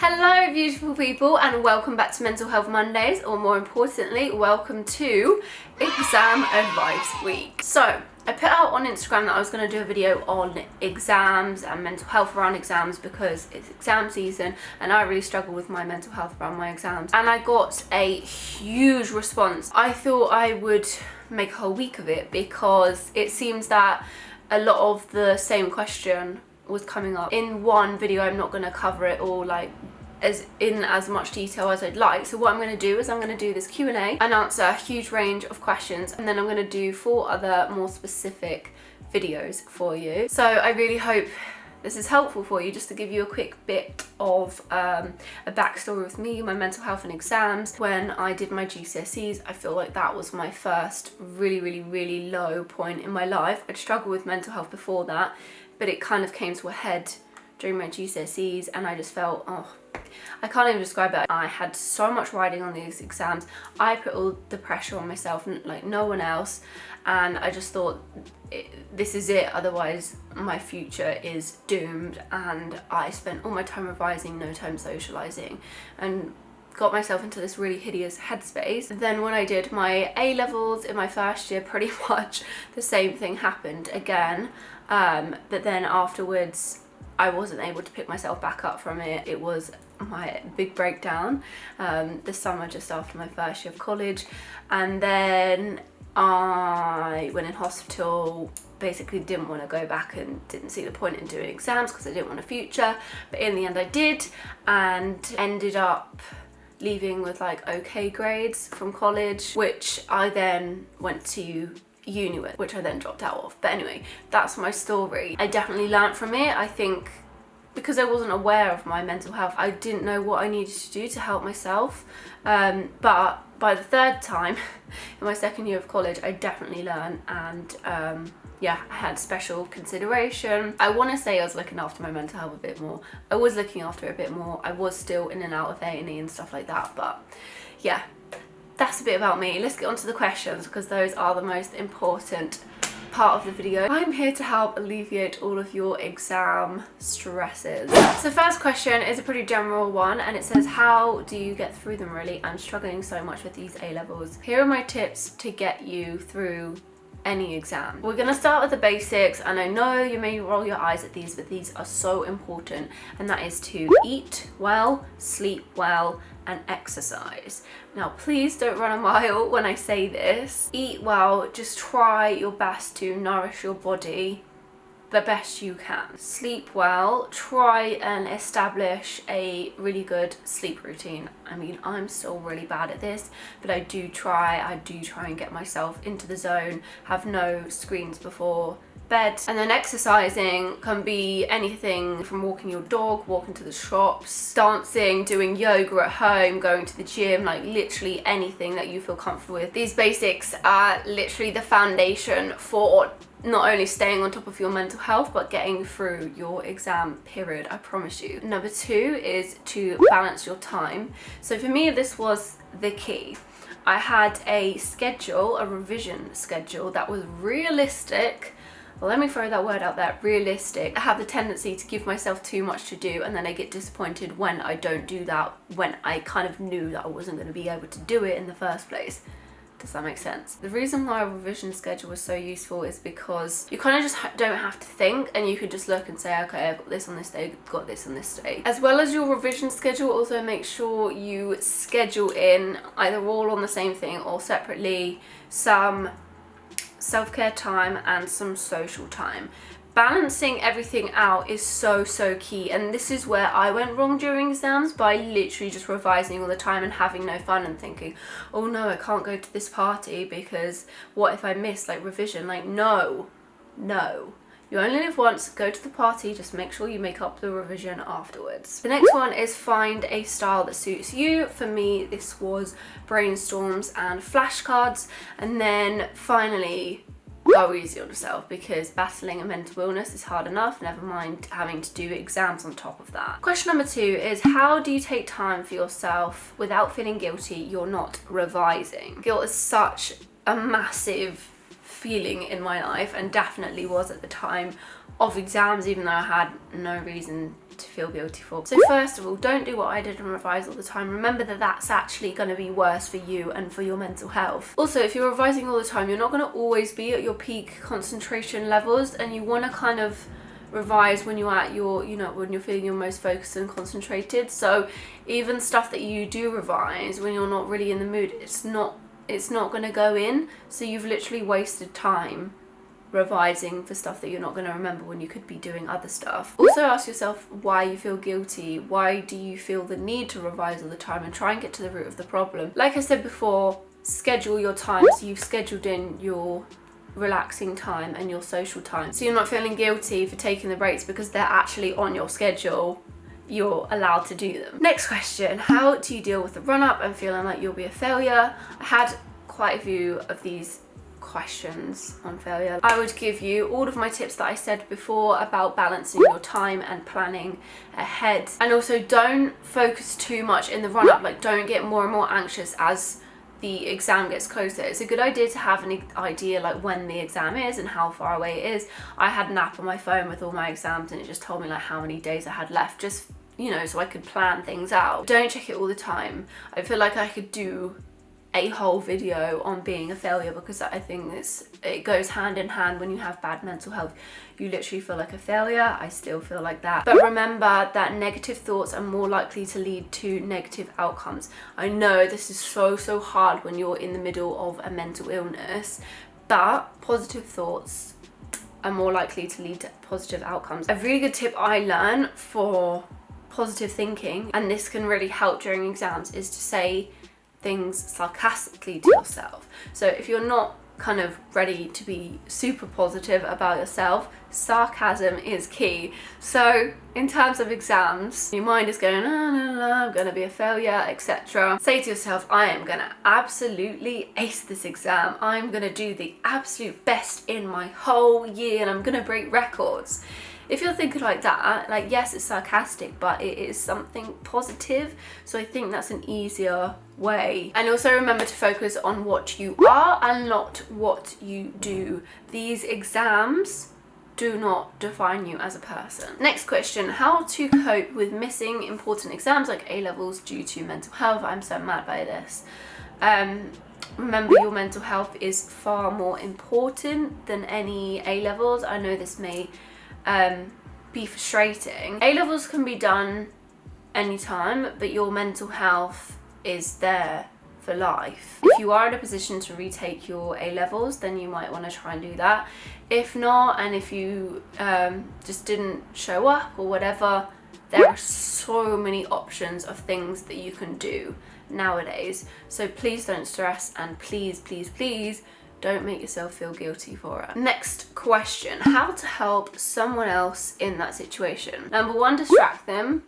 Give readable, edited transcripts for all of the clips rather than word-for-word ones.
Hello beautiful people and welcome back to Mental Health Mondays, or more importantly, welcome to Exam Advice Week. So I put out on Instagram that I was going to do a video on exams and mental health around exams because it's exam season and I really struggle with my mental health around my exams, and I got a huge response. I thought I would make a whole week of it because it seems that a lot of the same question was coming up. In one video I'm not going to cover it all as much detail as I'd like, so what I'm going to do is I'm going to do this Q&A and answer a huge range of questions, and then I'm going to do 4 other more specific videos for you. So I really hope this is helpful for you, just to give you a quick bit of a backstory with me, my mental health and exams. When I did my GCSEs, I feel like that was my first really low point in my life. I'd struggled with mental health before that, but it kind of came to a head during my GCSEs, and I just felt, I can't even describe it. I had so much riding on these exams. I put all the pressure on myself, like no one else, and I just thought, this is it, otherwise my future is doomed. And I spent all my time revising, no time socialising, and got myself into this really hideous headspace. Then when I did my A-levels in my first year, pretty much the same thing happened again, but then afterwards I wasn't able to pick myself back up from it. It was my big breakdown the summer just after my first year of college, and then I went in hospital. Basically didn't want to go back and didn't see the point in doing exams because I didn't want a future, but in the end I did, and ended up leaving with like okay grades from college, which I then went to uni with, which I then dropped out of. But anyway, that's my story. I definitely learnt from it. I think because I wasn't aware of my mental health, I didn't know what I needed to do to help myself, but by the 3rd time in my 2nd year of college I definitely learned, and yeah, I had special consideration. I want to say I was looking after my mental health a bit more. I was looking after it a bit more. I was still in and out of A&E and stuff like that, but yeah, that's a bit about me. Let's get on to the questions, because those are the most important part of the video. I'm here to help alleviate all of your exam stresses. So first question is a pretty general one, and it says, how do you get through them really? I'm struggling so much with these A-levels. Here are my tips to get you through any exam. We're gonna start with the basics, and I know you may roll your eyes at these, but these are so important, and that is to eat well, sleep well, and exercise. Now please don't run a mile when I say this. Eat well, just try your best to nourish your body the best you can. Sleep well, try and establish a really good sleep routine. I mean, I'm still really bad at this, but I do try and get myself into the zone, have no screens before bed. And then exercising can be anything from walking your dog, walking to the shops, dancing, doing yoga at home, going to the gym, like literally anything that you feel comfortable with. These basics are literally the foundation for not only staying on top of your mental health, but getting through your exam period, I promise you. Number 2 is to balance your time. So for me, this was the key. I had a schedule, a revision schedule that was realistic. Well, let me throw that word out there, realistic. I have the tendency to give myself too much to do, and then I get disappointed when I don't do that, when I kind of knew that I wasn't going to be able to do it in the first place. Does that make sense? The reason why a revision schedule was so useful is because you kind of just don't have to think, and you can just look and say, okay, I've got this on this day, I've got this on this day. As well as your revision schedule, also make sure you schedule in, either all on the same thing or separately, some self-care time and some social time. Balancing everything out is so key, and this is where I went wrong during exams, by literally just revising all the time and having no fun and thinking, oh no, I can't go to this party because what if I miss like revision? Like, no, you only live once. Go to the party, just make sure you make up the revision afterwards. The next one is find a style that suits you. For me, this was brainstorms and flashcards. And then finally, go easy on yourself, because battling a mental illness is hard enough, never mind having to do exams on top of that. Question number 2 is, how do you take time for yourself without feeling guilty you're not revising? Guilt is such a massive feeling in my life, and definitely was at the time of exams, even though I had no reason to feel guilty for. So first of all, don't do what I did and revise all the time. Remember that that's actually going to be worse for you and for your mental health. Also, if you're revising all the time, you're not going to always be at your peak concentration levels, and you want to kind of revise when you're at your, you know, when you're feeling your most focused and concentrated. So even stuff that you do revise when you're not really in the mood, it's not going to go in. So you've literally wasted time revising for stuff that you're not going to remember when you could be doing other stuff. Also ask yourself why you feel guilty. Why do you feel the need to revise all the time, and try and get to the root of the problem. Like I said before, schedule your time. So you've scheduled in your relaxing time and your social time, so you're not feeling guilty for taking the breaks because they're actually on your schedule. You're allowed to do them. Next question, how do you deal with the run-up and feeling like you'll be a failure? I had quite a few of these questions on failure. I would give you all of my tips that I said before about balancing your time and planning ahead. And also, don't focus too much in the run-up. Like, don't get more and more anxious as the exam gets closer. It's a good idea to have an idea like when the exam is and how far away it is. I had an app on my phone with all my exams, and it just told me like how many days I had left, just, you know, so I could plan things out. Don't check it all the time. I feel like I could do a whole video on being a failure, because I think it goes hand in hand. When you have bad mental health, you literally feel like a failure. I still feel like that. But remember that negative thoughts are more likely to lead to negative outcomes. I know this is so hard when you're in the middle of a mental illness, but positive thoughts are more likely to lead to positive outcomes. A really good tip I learned for positive thinking, and this can really help during exams, is to say things sarcastically to yourself. So if you're not kind of ready to be super positive about yourself, sarcasm is key. So in terms of exams, your mind is going, oh, no, I'm gonna be a failure, etc. Say to yourself, I am gonna absolutely ace this exam. I'm gonna do the absolute best in my whole year, and I'm gonna break records. If you're thinking like that, like, yes, it's sarcastic, but it is something positive. So I think that's an easier way. And also remember to focus on what you are and not what you do. These exams do not define you as a person. Next question, how to cope with missing important exams like A-levels due to mental health. I'm so mad by this. Remember, your mental health is far more important than any A-levels. I know this may be frustrating. A-levels can be done anytime, but your mental health is there for life. If you are in a position to retake your A-levels, then you might want to try and do that. If not, and if you just didn't show up or whatever, there are so many options of things that you can do nowadays. So please don't stress, and please don't make yourself feel guilty for it. Next question, how to help someone else in that situation. Number one, distract them.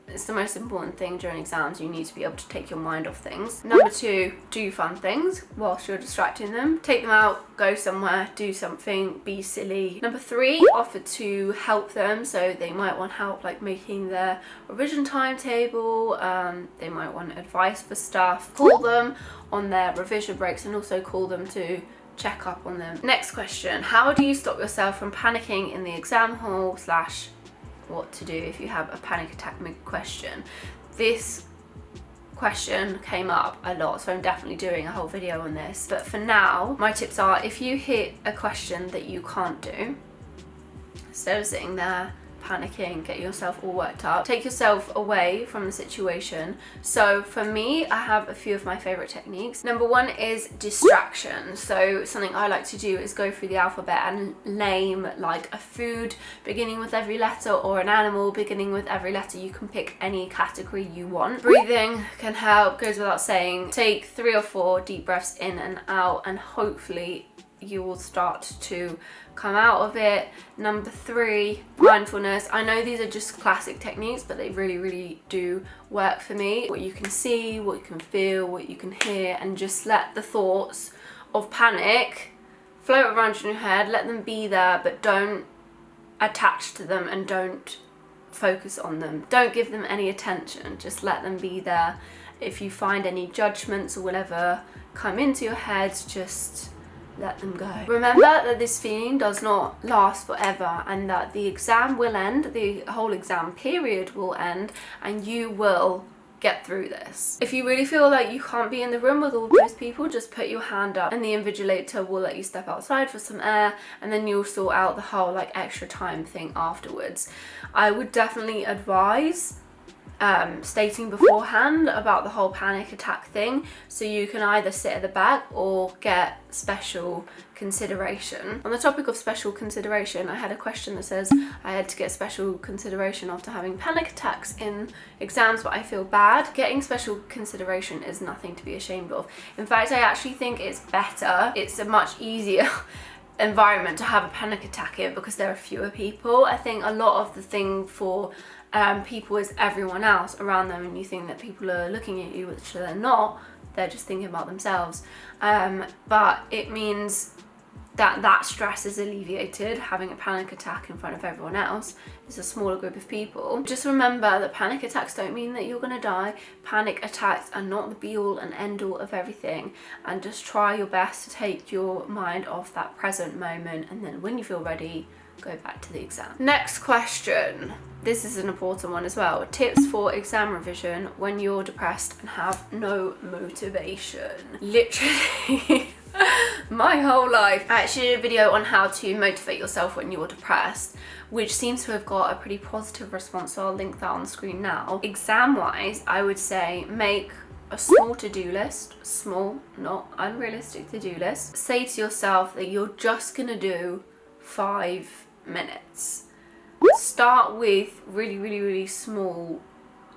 It's the most important thing during exams. You need to be able to take your mind off things. Number two, do fun things whilst you're distracting them. Take them out, go somewhere, do something, be silly. Number three, offer to help them. So they might want help like making their revision timetable. They might want advice for stuff. Call them on their revision breaks, and also call them to check up on them. Next question, how do you stop yourself from panicking in the exam hall / what to do if you have a panic attack mid-question? This question came up a lot, so I'm definitely doing a whole video on this. But for now, my tips are, if you hit a question that you can't do, instead of sitting there panicking, get yourself all worked up, take yourself away from the situation. So for me, I have a few of my favorite techniques. Number one is distraction. So something I like to do is go through the alphabet and name like a food beginning with every letter, or an animal beginning with every letter. You can pick any category you want. Breathing can help, goes without saying. Take 3 or 4 deep breaths in and out, and hopefully you will start to come out of it. Number 3, mindfulness. I know these are just classic techniques, but they really do work for me. What you can see, what you can feel, what you can hear, and just let the thoughts of panic float around in your head. Let them be there, but don't attach to them, and don't focus on them. Don't give them any attention, just let them be there. If you find any judgments or whatever come into your head, just let them go. Remember that this feeling does not last forever, and that the exam will end, the whole exam period will end, and you will get through this. If you really feel like you can't be in the room with all those people, just put your hand up and the invigilator will let you step outside for some air, and then you'll sort out the whole like extra time thing afterwards. I would definitely advise stating beforehand about the whole panic attack thing, so you can either sit at the back or get special consideration. On the topic of special consideration, I had a question that says I had to get special consideration after having panic attacks in exams, but I feel bad. Getting special consideration is nothing to be ashamed of. In fact, I actually think it's better. It's a much easier environment to have a panic attack in because there are fewer people. I think a lot of the thing for people is everyone else around them, and you think that people are looking at you, which they're not. They're just thinking about themselves. But it means that that stress is alleviated. Having a panic attack in front of everyone else is a smaller group of people. Just remember that panic attacks don't mean that you're gonna die. Panic attacks are not the be-all and end-all of everything, and just try your best to take your mind off that present moment, and then when you feel ready, go back to the exam. Next question. This is an important one as well. Tips for exam revision when you're depressed and have no motivation. Literally my whole life. I actually did a video on how to motivate yourself when you're depressed, which seems to have got a pretty positive response, so I'll link that on the screen now. Exam wise, I would say make a small to-do list, small, not unrealistic to-do list. Say to yourself that you're just gonna do 5 minutes. Start with really small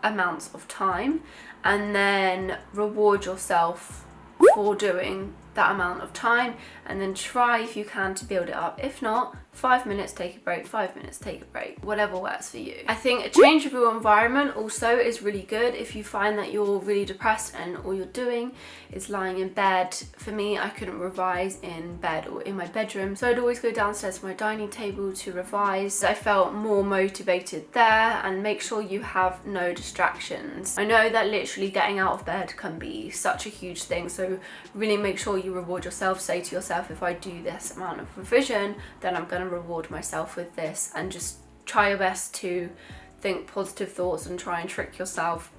amounts of time, and then reward yourself for doing that amount of time, and then try if you can to build it up. If not, 5 minutes, take a break, 5 minutes, take a break, whatever works for you. I think a change of your environment also is really good. If you find that you're really depressed and all you're doing is lying in bed, for me, I couldn't revise in bed or in my bedroom, so I'd always go downstairs to my dining table to revise. I felt more motivated there. And make sure you have no distractions. I know that literally getting out of bed can be such a huge thing, so really make sure you reward yourself. Say to yourself, if I do this amount of revision, then I'm going to reward myself with this, and just try your best to think positive thoughts and try and trick yourself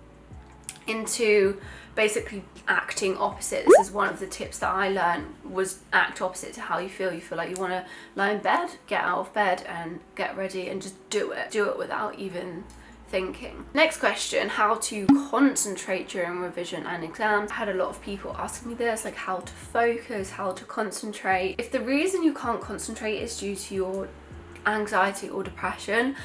into basically acting opposite. This is one of the tips that I learned, was act opposite to how you feel. You feel like you want to lie in bed, get out of bed and get ready and just do it without even thinking. Next question, how to concentrate during revision and exams. I had a lot of people asking me this, like how to focus, how to concentrate. If the reason you can't concentrate is due to your anxiety or depression,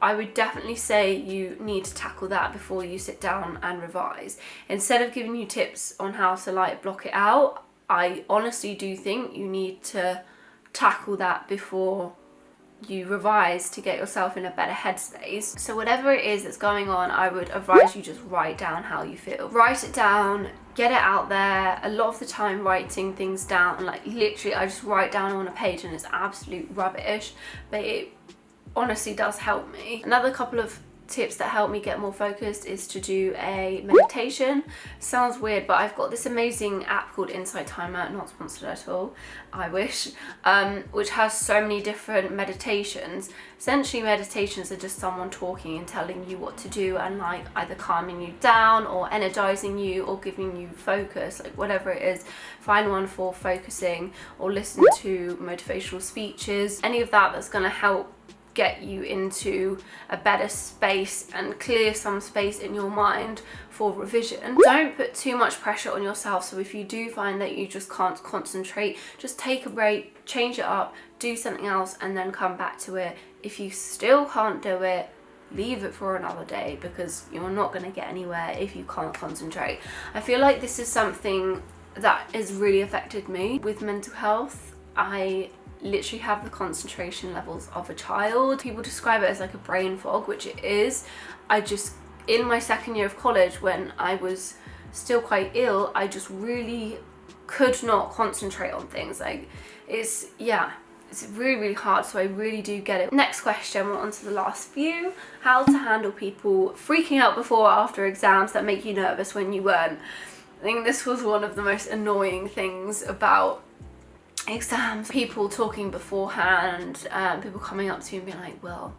I would definitely say you need to tackle that before you sit down and revise. Instead of giving you tips on how to like block it out, I honestly do think you need to tackle that before you revise to get yourself in a better headspace. So whatever it is that's going on, I would advise you just write down how you feel. Write it down, get it out there. A lot of the time writing things down, like literally I just write down on a page and it's absolute rubbish, but it honestly does help me. Another couple of tips that help me get more focused is to do a meditation. Sounds weird, but I've got this amazing app called Insight Timer, not sponsored at all, I wish, which has so many different meditations. Essentially meditations are just someone talking and telling you what to do, and like either calming you down or energizing you or giving you focus, like whatever it is. Find one for focusing, or listen to motivational speeches, any of that that's going to help get you into a better space and clear some space in your mind for revision. Don't put too much pressure on yourself, so if you do find that you just can't concentrate, just take a break, change it up, do something else and then come back to it. If you still can't do it, leave it for another day, because you're not going to get anywhere if you can't concentrate. I feel like this is something that has really affected me with mental health. I literally have the concentration levels of a child. People describe it as like a brain fog, which it is. In my second year of college, when I was still quite ill, I just really could not concentrate on things. Like it's really hard, so I really do get it. Next question, we're on to the last few. How to handle people freaking out before or after exams that make you nervous when you weren't. I think this was one of the most annoying things about exams, people talking beforehand, people coming up to you and being like, well,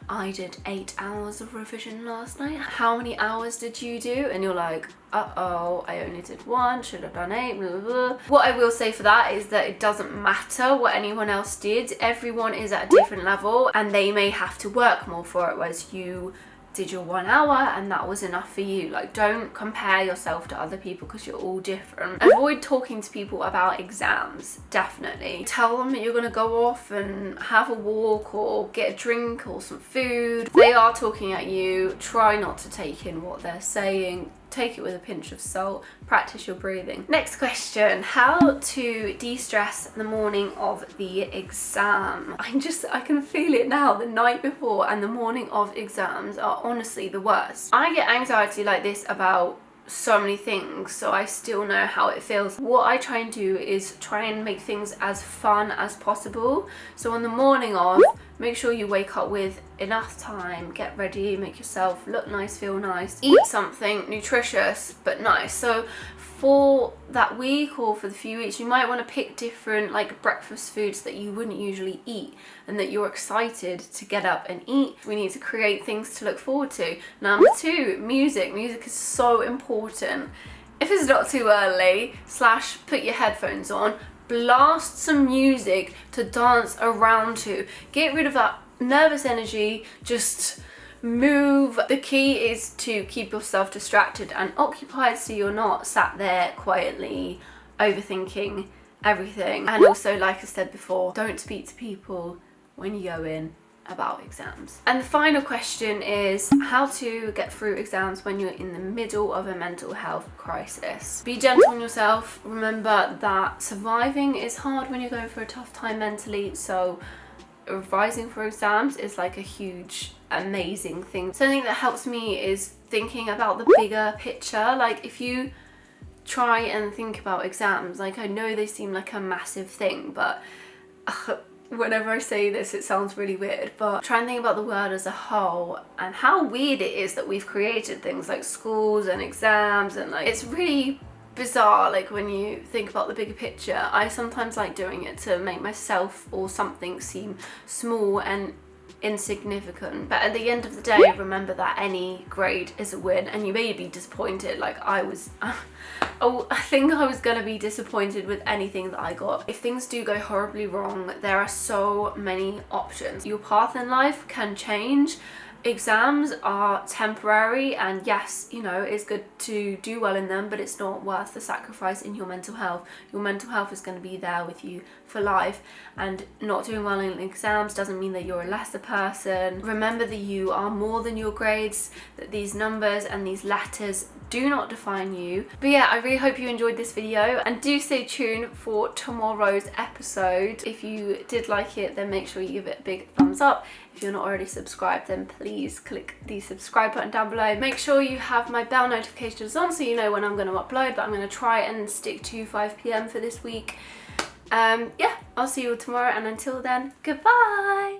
I did 8 hours of revision last night. How many hours did you do? And you're like, uh-oh, I only did 1, should have done 8, blah, blah, blah. What I will say for that is that it doesn't matter what anyone else did. Everyone is at a different level and they may have to work more for it, whereas you did your 1 hour and that was enough for you. Like, don't compare yourself to other people because you're all different. Avoid talking to people about exams, definitely. Tell them that you're gonna go off and have a walk or get a drink or some food. If they are talking at you, try not to take in what they're saying. Take it with a pinch of salt. Practice your breathing. Next question, how to de-stress the morning of the exam. I can feel it now. The night before and the morning of exams are honestly the worst. I get anxiety like this about so many things, so I still know how it feels. What I try and do is try and make things as fun as possible. So on the morning of, make sure you wake up with enough time, get ready, make yourself look nice, feel nice, eat something nutritious but nice. So for that week or for the few weeks, you might want to pick different like breakfast foods that you wouldn't usually eat and that you're excited to get up and eat. We need to create things to look forward to. Number 2, music. Music is so important. If it's not too early, / put your headphones on, blast some music to dance around to. Get rid of that nervous energy, just move. The key is to keep yourself distracted and occupied so you're not sat there quietly overthinking everything. And also, like I said before, don't speak to people when you go in about exams. And the final question is how to get through exams when you're in the middle of a mental health crisis. Be gentle on yourself. Remember that surviving is hard when you're going through a tough time mentally, so revising for exams is like a huge amazing thing. Something that helps me is thinking about the bigger picture. Like, if you try and think about exams, like, I know they seem like a massive thing, but whenever I say this it sounds really weird, but try and think about the world as a whole and how weird it is that we've created things like schools and exams, and like, it's really bizarre. Like, when you think about the bigger picture, I sometimes like doing it to make myself or something seem small and insignificant, but at the end of the day, remember that any grade is a win, and you may be disappointed like I was. Oh, I think I was gonna be disappointed with anything that I got. If things do go horribly wrong, there are so many options. Your path in life can change. Exams are temporary, and yes, you know, it's good to do well in them, but it's not worth the sacrifice in your mental health. Your mental health is going to be there with you for life, and not doing well in exams doesn't mean that you're a lesser person. Remember that you are more than your grades, that these numbers and these letters do not define you. But yeah, I really hope you enjoyed this video, and do stay tuned for tomorrow's episode. If you did like it, then make sure you give it a big thumbs up. If you're not already subscribed, then please click the subscribe button down below. Make sure you have my bell notifications on so you know when I'm going to upload, but I'm going to try and stick to 5 PM for this week. Yeah, I'll see you all tomorrow, and until then, goodbye!